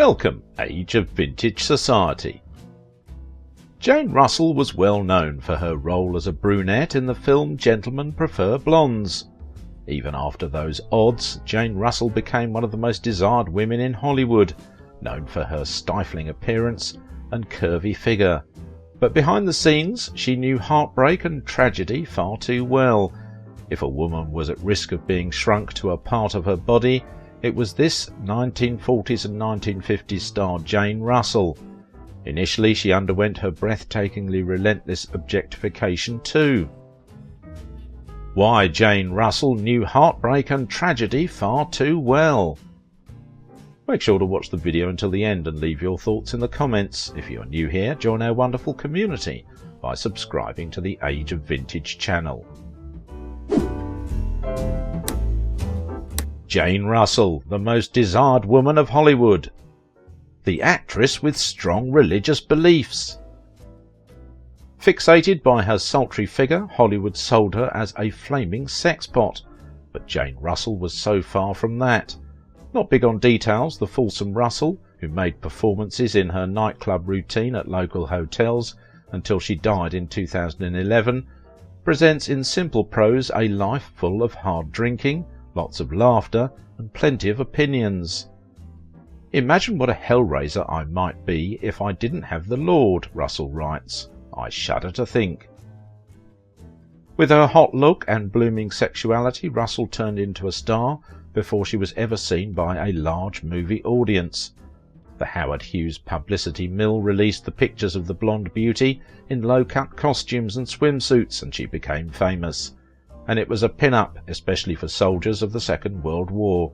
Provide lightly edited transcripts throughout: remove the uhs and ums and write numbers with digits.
Welcome, Age of Vintage Society. Jane Russell was well known for her role as a brunette in the film Gentlemen Prefer Blondes. Even after those odds, Jane Russell became one of the most desired women in Hollywood, known for her stifling appearance and curvy figure. But behind the scenes, she knew heartbreak and tragedy far too well. If a woman was at risk of being shrunk to a part of her body, it was this 1940s and 1950s star Jane Russell. Initially, she underwent her breathtakingly relentless objectification too. Why Jane Russell knew heartbreak and tragedy far too well. Make sure to watch the video until the end and leave your thoughts in the comments. If you are new here, join our wonderful community by subscribing to the Age of Vintage channel. Jane Russell, the most desired woman of Hollywood. The actress with strong religious beliefs. Fixated by her sultry figure, Hollywood sold her as a flaming sexpot, but Jane Russell was so far from that. Not big on details, the fulsome Russell, who made performances in her nightclub routine at local hotels until she died in 2011, presents in simple prose a life full of hard drinking, lots of laughter, and plenty of opinions. Imagine what a hellraiser I might be if I didn't have the Lord, Russell writes. I shudder to think. With her hot look and blooming sexuality, Russell turned into a star before she was ever seen by a large movie audience. The Howard Hughes publicity mill released the pictures of the blonde beauty in low-cut costumes and swimsuits, and she became famous. And it was a pin-up, especially for soldiers of the Second World War.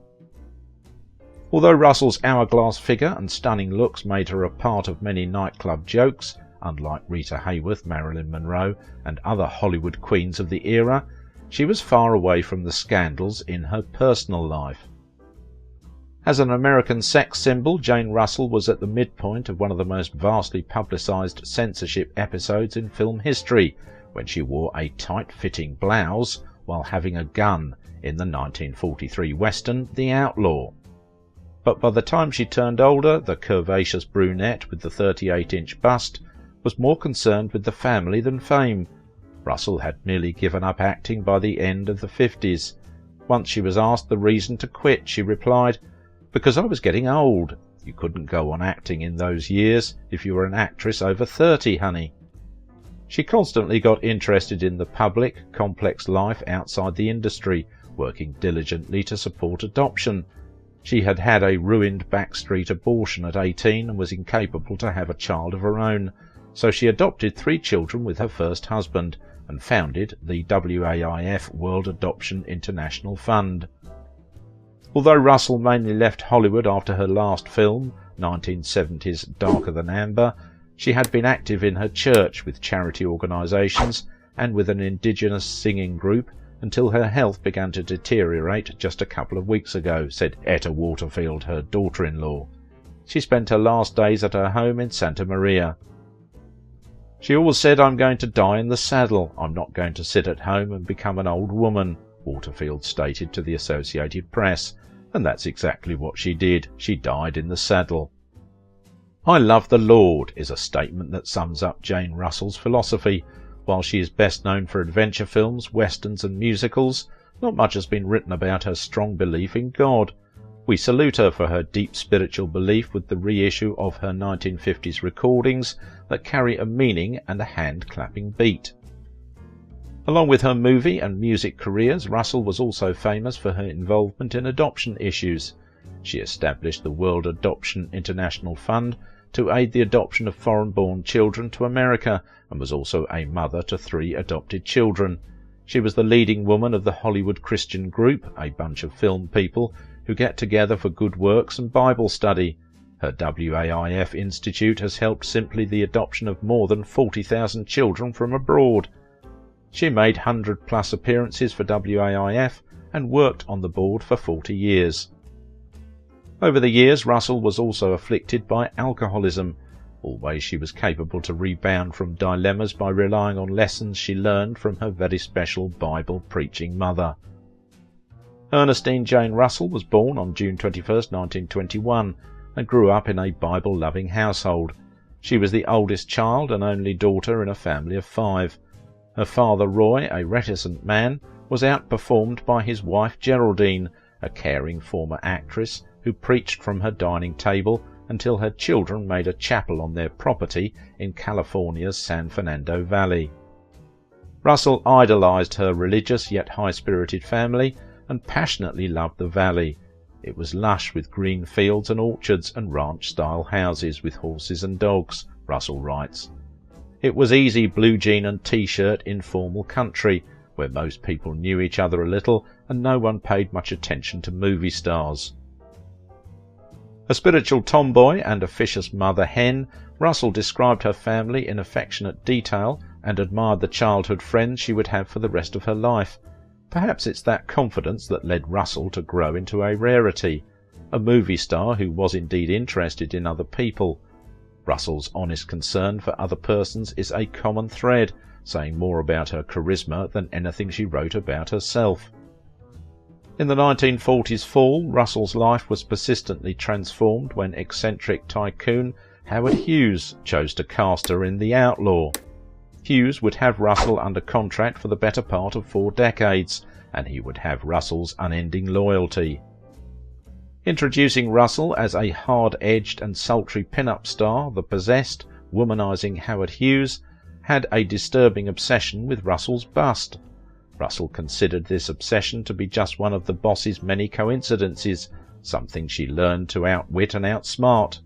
Although Russell's hourglass figure and stunning looks made her a part of many nightclub jokes, unlike Rita Hayworth, Marilyn Monroe, and other Hollywood queens of the era, she was far away from the scandals in her personal life. As an American sex symbol, Jane Russell was at the midpoint of one of the most vastly publicized censorship episodes in film history, when she wore a tight-fitting blouse while having a gun in the 1943 western The Outlaw. But by the time she turned older, the curvaceous brunette with the 38-inch bust was more concerned with the family than fame. Russell had nearly given up acting by the end of the 50s. Once she was asked the reason to quit, she replied, "Because I was getting old. You couldn't go on acting in those years if you were an actress over 30, honey." She constantly got interested in the public, complex life outside the industry, working diligently to support adoption. She had had a ruined backstreet abortion at 18 and was incapable to have a child of her own, so she adopted 3 children with her first husband and founded the WAIF World Adoption International Fund. Although Russell mainly left Hollywood after her last film, 1970's Darker Than Amber, she had been active in her church, with charity organisations, and with an indigenous singing group until her health began to deteriorate just a couple of weeks ago, said Etta Waterfield, her daughter-in-law. She spent her last days at her home in Santa Maria. "She always said, 'I'm going to die in the saddle. I'm not going to sit at home and become an old woman,'" Waterfield stated to the Associated Press, and that's exactly what she did. She died in the saddle. "I love the Lord" is a statement that sums up Jane Russell's philosophy. While she is best known for adventure films, westerns and musicals, not much has been written about her strong belief in God. We salute her for her deep spiritual belief with the reissue of her 1950s recordings that carry a meaning and a hand-clapping beat. Along with her movie and music careers, Russell was also famous for her involvement in adoption issues. She established the World Adoption International Fund to aid the adoption of foreign-born children to America, and was also a mother to 3 adopted children. She was the leading woman of the Hollywood Christian Group, a bunch of film people who get together for good works and Bible study. Her WAIF Institute has helped simply the adoption of more than 40,000 children from abroad. She made 100+ appearances for WAIF and worked on the board for 40 years. Over the years, Russell was also afflicted by alcoholism. Always she was capable to rebound from dilemmas by relying on lessons she learned from her very special Bible-preaching mother. Ernestine Jane Russell was born on June 21, 1921, and grew up in a Bible-loving household. She was the oldest child and only daughter in a family of 5. Her father, Roy, a reticent man, was outperformed by his wife Geraldine, a caring former actress who preached from her dining table until her children made a chapel on their property in California's San Fernando Valley. Russell idolized her religious yet high-spirited family and passionately loved the valley. It was lush with green fields and orchards and ranch-style houses with horses and dogs, Russell writes. It was easy blue jean and t-shirt informal country, where most people knew each other a little and no one paid much attention to movie stars. A spiritual tomboy and officious mother hen, Russell described her family in affectionate detail and admired the childhood friends she would have for the rest of her life. Perhaps it's that confidence that led Russell to grow into a rarity, a movie star who was indeed interested in other people. Russell's honest concern for other persons is a common thread, saying more about her charisma than anything she wrote about herself. In the 1940s fall, Russell's life was persistently transformed when eccentric tycoon Howard Hughes chose to cast her in The Outlaw. Hughes would have Russell under contract for the better part of 4 decades, and he would have Russell's unending loyalty. Introducing Russell as a hard-edged and sultry pin-up star, the possessed, womanizing Howard Hughes had a disturbing obsession with Russell's bust. Russell considered this obsession to be just one of the boss's many coincidences, something she learned to outwit and outsmart.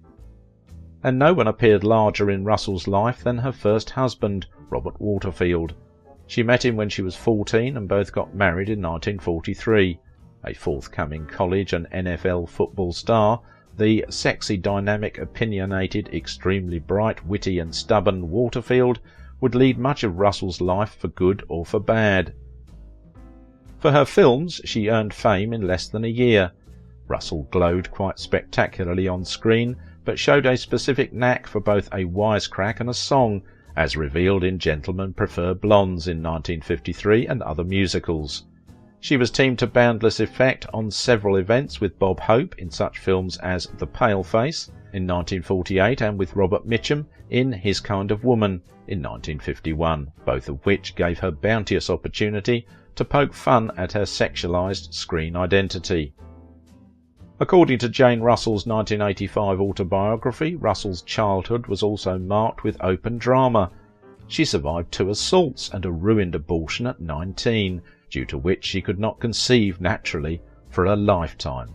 And no one appeared larger in Russell's life than her first husband, Robert Waterfield. She met him when she was 14 and both got married in 1943. A forthcoming college and NFL football star, the sexy, dynamic, opinionated, extremely bright, witty and stubborn Waterfield would lead much of Russell's life for good or for bad. For her films, she earned fame in less than a year. Russell glowed quite spectacularly on screen, but showed a specific knack for both a wisecrack and a song, as revealed in Gentlemen Prefer Blondes in 1953 and other musicals. She was teamed to boundless effect on several events with Bob Hope in such films as The Paleface in 1948 and with Robert Mitchum in His Kind of Woman in 1951, both of which gave her bounteous opportunity to poke fun at her sexualized screen identity. According to Jane Russell's 1985 autobiography, Russell's childhood was also marked with open drama. She survived 2 assaults and a ruined abortion at 19, due to which she could not conceive naturally for a lifetime.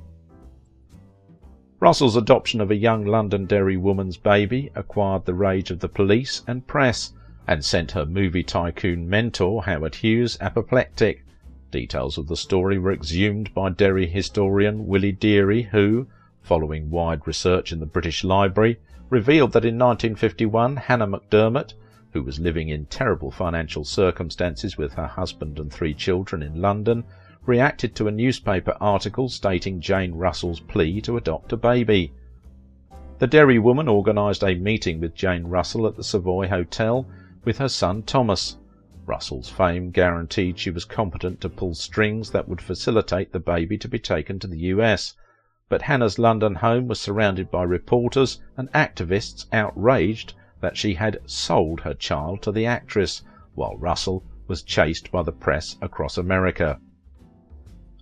Russell's adoption of a young Londonderry woman's baby acquired the rage of the police and press, and sent her movie tycoon mentor Howard Hughes apoplectic. Details of the story were exhumed by Derry historian Willie Deary, who, following wide research in the British Library, revealed that in 1951 Hannah McDermott, who was living in terrible financial circumstances with her husband and 3 children in London, reacted to a newspaper article stating Jane Russell's plea to adopt a baby. The Derry woman organised a meeting with Jane Russell at the Savoy Hotel with her son Thomas. Russell's fame guaranteed she was competent to pull strings that would facilitate the baby to be taken to the US, but Hannah's London home was surrounded by reporters and activists outraged that she had sold her child to the actress, while Russell was chased by the press across America.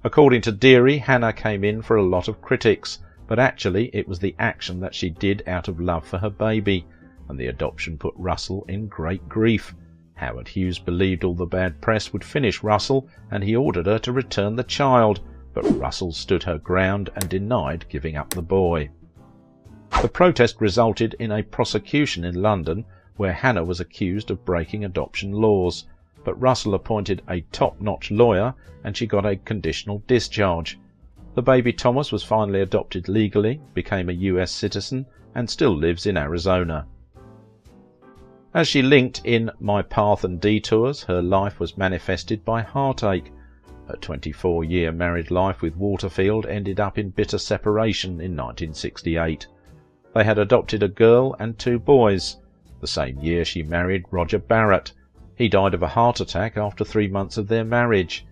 According to Deary, Hannah came in for a lot of critics, but actually it was the action that she did out of love for her baby, and the adoption put Russell in great grief. Howard Hughes believed all the bad press would finish Russell, and he ordered her to return the child, but Russell stood her ground and denied giving up the boy. The protest resulted in a prosecution in London, where Hannah was accused of breaking adoption laws, but Russell appointed a top-notch lawyer and she got a conditional discharge. The baby Thomas was finally adopted legally, became a US citizen, and still lives in Arizona. As she linked in My Path and Detours, her life was manifested by heartache. Her 24-year married life with Waterfield ended up in bitter separation in 1968. They had adopted a girl and 2 boys. The same year she married Roger Barrett. He died of a heart attack after 3 months of their marriage.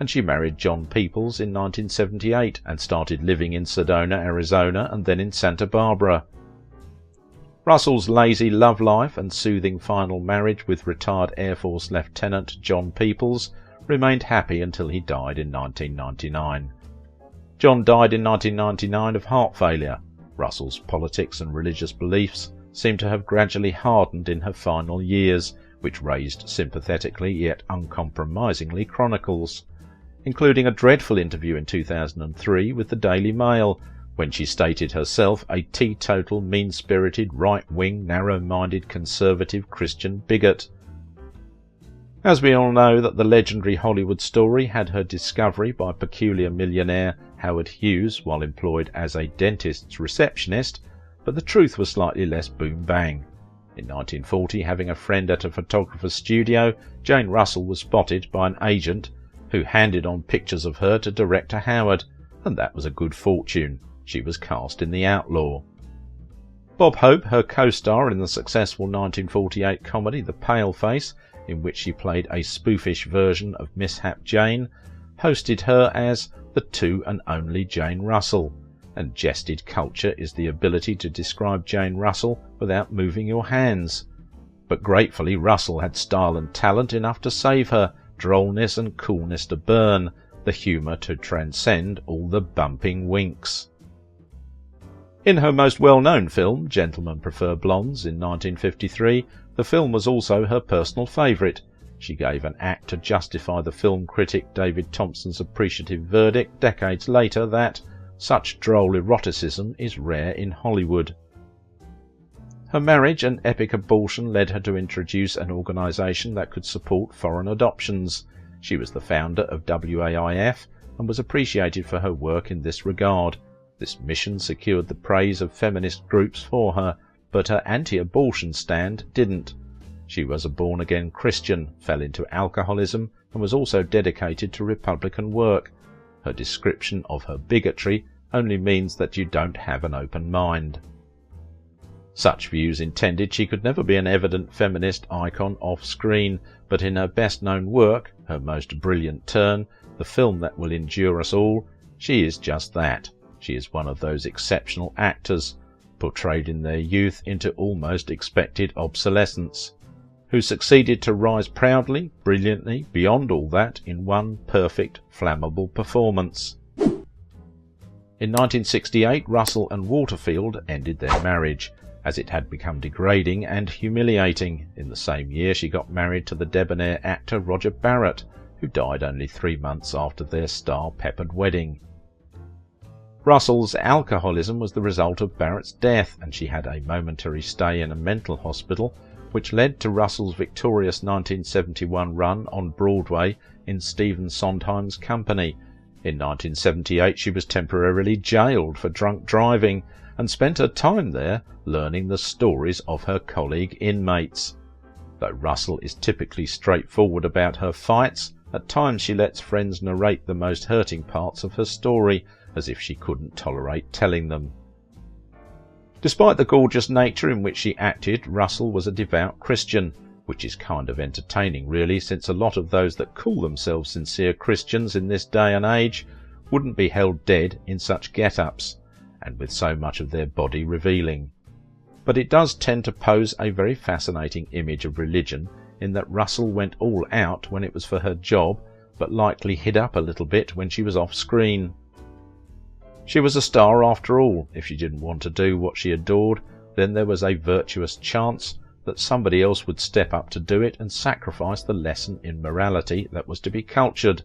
and she married John Peoples in 1978 and started living in Sedona, Arizona, and then in Santa Barbara. Russell's lazy love life and soothing final marriage with retired Air Force Lieutenant John Peoples remained happy until he died in 1999. John died in 1999 of heart failure. Russell's politics and religious beliefs seem to have gradually hardened in her final years, which raised sympathetically yet uncompromisingly chronicles, including a dreadful interview in 2003 with the Daily Mail, when she stated herself a teetotal, mean-spirited, right-wing, narrow-minded, conservative Christian bigot. As we all know that the legendary Hollywood story had her discovery by peculiar millionaire Howard Hughes while employed as a dentist's receptionist, but the truth was slightly less boom-bang. In 1940, having a friend at a photographer's studio, Jane Russell was spotted by an agent who handed on pictures of her to director Howard, and that was a good fortune. She was cast in The Outlaw. Bob Hope, her co-star in the successful 1948 comedy The Paleface, in which she played a spoofish version of Mishap Jane, hosted her as the two and only Jane Russell, and jested culture is the ability to describe Jane Russell without moving your hands. But gratefully Russell had style and talent enough to save her, drollness and coolness to burn, the humour to transcend all the bumping winks. In her most well-known film, Gentlemen Prefer Blondes, in 1953, the film was also her personal favourite. She gave an act to justify the film critic David Thompson's appreciative verdict decades later that such droll eroticism is rare in Hollywood. Her marriage and epic abortion led her to introduce an organisation that could support foreign adoptions. She was the founder of WAIF and was appreciated for her work in this regard. This mission secured the praise of feminist groups for her, but her anti-abortion stand didn't. She was a born-again Christian, fell into alcoholism, and was also dedicated to Republican work. Her description of her bigotry only means that you don't have an open mind. Such views intended, she could never be an evident feminist icon off-screen, but in her best-known work, her most brilliant turn, the film that will endure us all, she is just that. She is one of those exceptional actors, portrayed in their youth into almost expected obsolescence, who succeeded to rise proudly, brilliantly, beyond all that, in one perfect, flammable performance. In 1968, Russell and Waterfield ended their marriage, as it had become degrading and humiliating. In the same year, she got married to the debonair actor Roger Barrett, who died only 3 months after their star-peppered wedding. Russell's alcoholism was the result of Barrett's death, and she had a momentary stay in a mental hospital, which led to Russell's victorious 1971 run on Broadway in Stephen Sondheim's company. In 1978 she was temporarily jailed for drunk driving, and spent her time there learning the stories of her colleague inmates. Though Russell is typically straightforward about her fights, at times she lets friends narrate the most hurting parts of her story, as if she couldn't tolerate telling them. Despite the gorgeous nature in which she acted, Russell was a devout Christian, which is kind of entertaining really, since a lot of those that call themselves sincere Christians in this day and age wouldn't be held dead in such get-ups, and with so much of their body revealing. But it does tend to pose a very fascinating image of religion, in that Russell went all out when it was for her job, but likely hid up a little bit when she was off screen. She was a star after all. If she didn't want to do what she adored, then there was a virtuous chance that somebody else would step up to do it and sacrifice the lesson in morality that was to be cultured.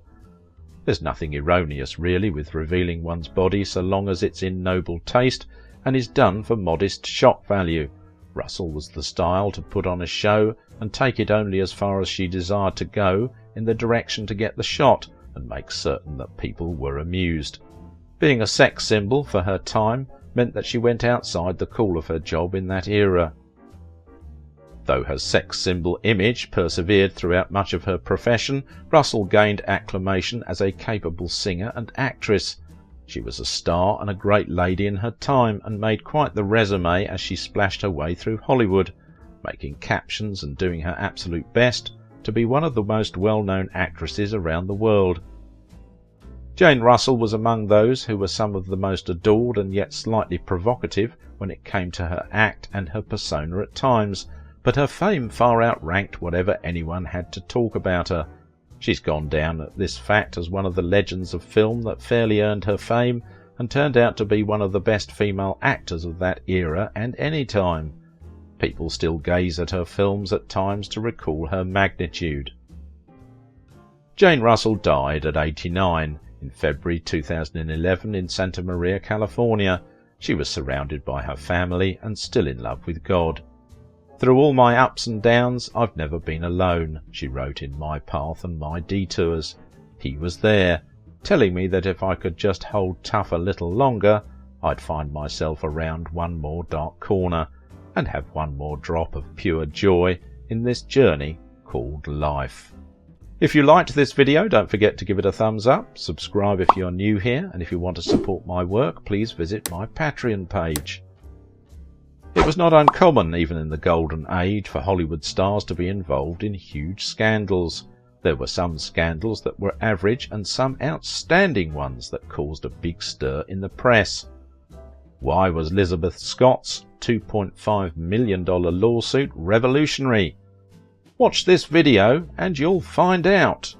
There's nothing erroneous really with revealing one's body so long as it's in noble taste and is done for modest shock value. Russell was the style to put on a show and take it only as far as she desired to go in the direction to get the shot, and make certain that people were amused. Being a sex symbol for her time meant that she went outside the call of her job in that era. Though her sex symbol image persevered throughout much of her profession, Russell gained acclamation as a capable singer and actress. She was a star and a great lady in her time, and made quite the resume as she splashed her way through Hollywood, making captions and doing her absolute best to be one of the most well-known actresses around the world. Jane Russell was among those who were some of the most adored and yet slightly provocative when it came to her act and her persona at times, but her fame far outranked whatever anyone had to talk about her. She's gone down at this fact as one of the legends of film that fairly earned her fame and turned out to be one of the best female actors of that era and any time. People still gaze at her films at times to recall her magnitude. Jane Russell died at 89 in February 2011 in Santa Maria, California. She was surrounded by her family and still in love with God. "Through all my ups and downs, I've never been alone," she wrote in My Path and My Detours. "He was there, telling me that if I could just hold tough a little longer, I'd find myself around one more dark corner and have one more drop of pure joy in this journey called life." If you liked this video, don't forget to give it a thumbs up, subscribe if you're new here, and if you want to support my work, please visit my Patreon page. It was not uncommon, even in the golden age, for Hollywood stars to be involved in huge scandals. There were some scandals that were average and some outstanding ones that caused a big stir in the press. Why was Elizabeth Scott's $2.5 million lawsuit revolutionary? Watch this video and you'll find out.